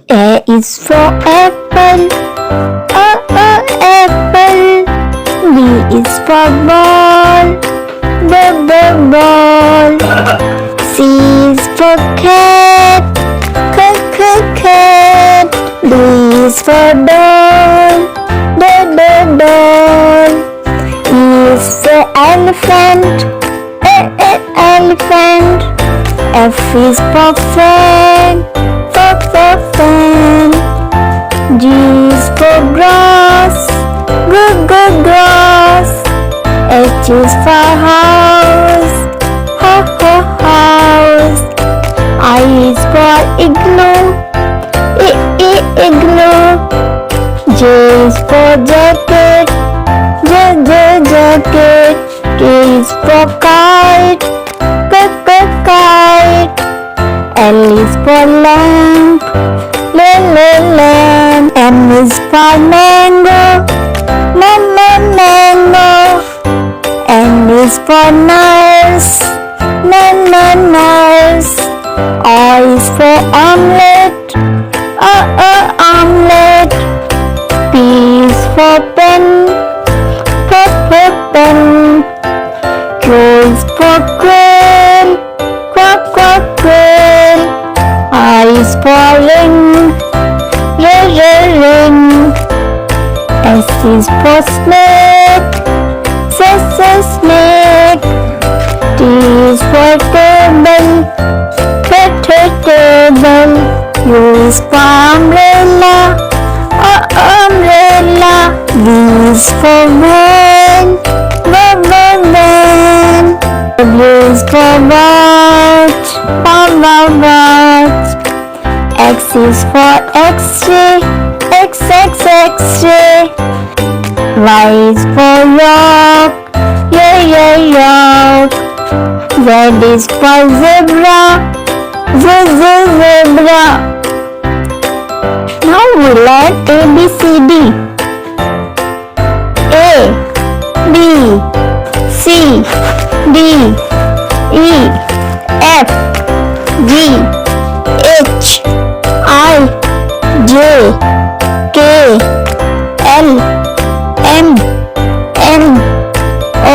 A is for apple, apple. B is for ball, ball. C is for cat, cat. D is for doll, doll. E is for elephant, elephant. F is for fan, fan. G is for grass, grass. H is for house, house. I is for igloo, igloo. J is for jacket, jacket. K is for kite, kite. L is for lamp, lamp. M is for mango, mango. N is for nurse, nurse. O is for omelette, omelette. P is for pen, pen. Q is for quail, quail. R is for ring, ring. S is for snake, snake. T is for table, table. U is for umbrella, umbrella. V is for van, van. W is for watch, watch. X is for X-ray, X-ray. Y is for york, york. Z is for zebra, zebra. Now we learn ABCD. A, B, C, D, E, F, G, H, I, J, K, L, M, N, O,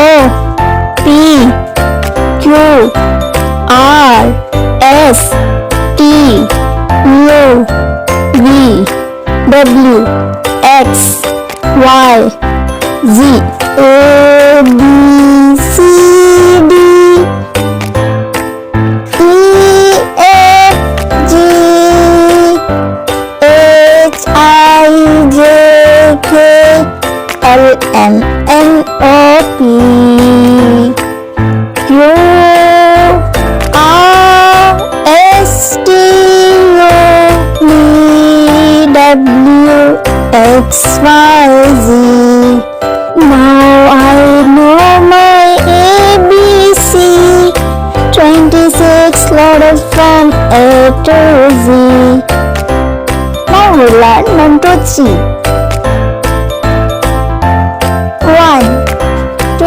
P, Q, R, S, T, U, V, W, X, Y, Z. A, B, C, D, E, F, G, H, I, J, K, L, M, N, O, P, Q, R, S, T, U, V, W, X, Y, Z. Now I know my ABC, 26 letters from A to Z. Now we learn 1, 2, 3. 1, 2,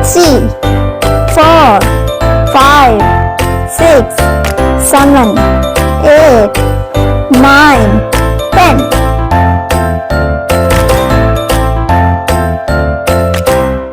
3, 4, 5, 6,